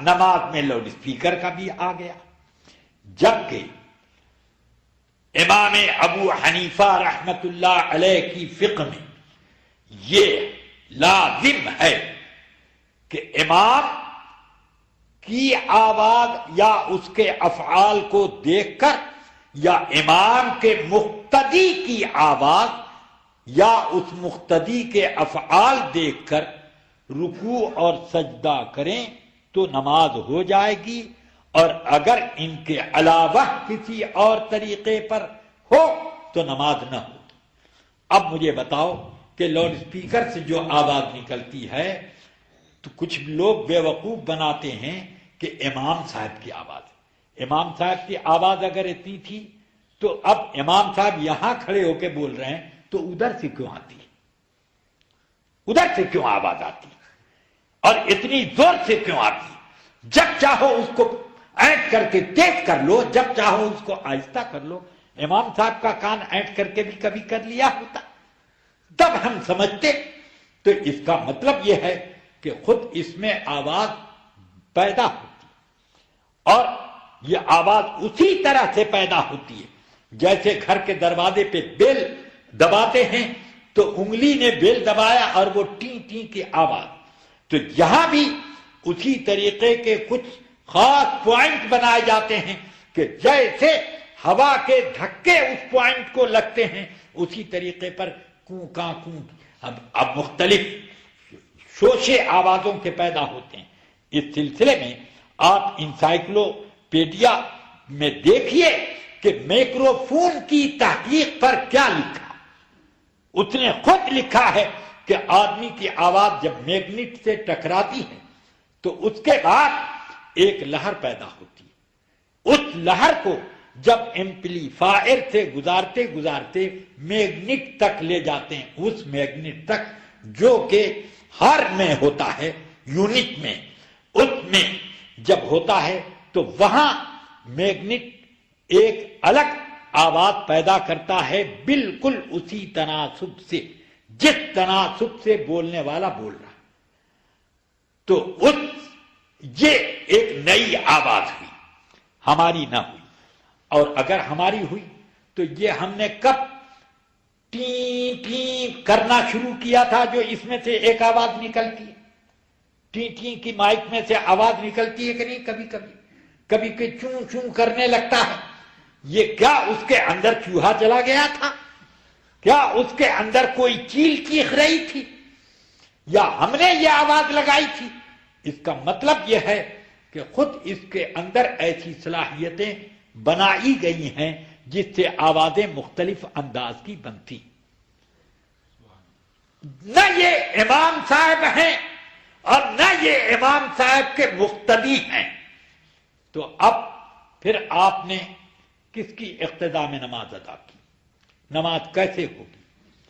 نماز میں loud speaker کا بھی آ گیا، جبکہ امام ابو حنیفہ رحمت اللہ علیہ کی فقہ میں یہ لازم ہے کہ امام کی آواز یا اس کے افعال کو دیکھ کر یا امام کے مقتدی کی آواز یا اس مقتدی کے افعال دیکھ کر رکوع اور سجدہ کریں تو نماز ہو جائے گی، اور اگر ان کے علاوہ کسی اور طریقے پر ہو تو نماز نہ ہو۔ اب مجھے بتاؤ کہ لاؤڈ اسپیکر سے جو آواز نکلتی ہے تو کچھ لوگ بیوقوف بناتے ہیں کہ امام صاحب کی آواز ہے۔ امام صاحب کی آواز اگر اتنی تھی تو اب امام صاحب یہاں کھڑے ہو کے بول رہے ہیں تو ادھر سے کیوں آتی ہے؟ ادھر سے کیوں آواز آتی ہے اور اتنی زور سے کیوں آتی ہے؟ جب چاہو اس کو اینٹ کر کے تیز کر لو، جب چاہو اس کو آہستہ کر لو۔ امام صاحب کا کان اینٹ کر کے بھی کبھی کر لیا ہوتا تب ہم سمجھتے۔ تو اس کا مطلب یہ ہے کہ خود اس میں آواز پیدا ہوتی ہے، اور یہ آواز اسی طرح سے پیدا ہوتی ہے جیسے گھر کے دروازے پہ بیل دباتے ہیں تو انگلی نے بیل دبایا اور وہ ٹی ٹی کی آواز، تو یہاں بھی اسی طریقے کے کچھ خاص پوائنٹ بنائے جاتے ہیں کہ جیسے ہوا کے دھکے اس پوائنٹ کو لگتے ہیں اسی طریقے پر کوں کاں کوں اب مختلف شوشے آوازوں کے پیدا ہوتے ہیں۔ اس سلسلے میں آپ انسائکلوپیڈیا میں دیکھیے کہ میکروفون کی تحقیق پر کیا لکھا۔ اس نے خود لکھا ہے کہ آدمی کی آواز جب میگنیٹ سے ٹکراتی ہے تو اس کے بعد ایک لہر پیدا ہوتی ہے، اس لہر کو جب ایمپلیفائر سے گزارتے گزارتے میگنیٹ تک لے جاتے ہیں، اس میگنیٹ تک جو کہ ہر میں ہوتا ہے، یونٹ میں، اس میں جب ہوتا ہے تو وہاں میگنیٹ ایک الگ آواز پیدا کرتا ہے بالکل اسی تناسب سے جس تناسب سے بولنے والا بول رہا۔ تو یہ ایک نئی آواز ہوئی، ہماری نہ ہوئی، اور اگر ہماری ہوئی تو یہ ہم نے کب ٹی ٹی کرنا شروع کیا تھا جو اس میں سے ایک آواز نکلتی ہے۔ ٹی ٹی کی مائک میں سے آواز نکلتی ہے کہ نہیں؟ کبھی کبھی کبھی کہ چوں چوں کرنے لگتا ہے۔ یہ کیا اس کے اندر چوہا چلا گیا تھا؟ کیا اس کے اندر کوئی چیل چیخ رہی تھی؟ یا ہم نے یہ آواز لگائی تھی؟ اس کا مطلب یہ ہے کہ خود اس کے اندر ایسی صلاحیتیں بنائی گئی ہیں جس سے آوازیں مختلف انداز کی بنتی۔ نہ یہ امام صاحب ہیں اور نہ یہ امام صاحب کے مقتدی ہیں، تو اب پھر آپ نے کس کی اقتداء میں نماز ادا کی؟ نماز کیسے ہوگی؟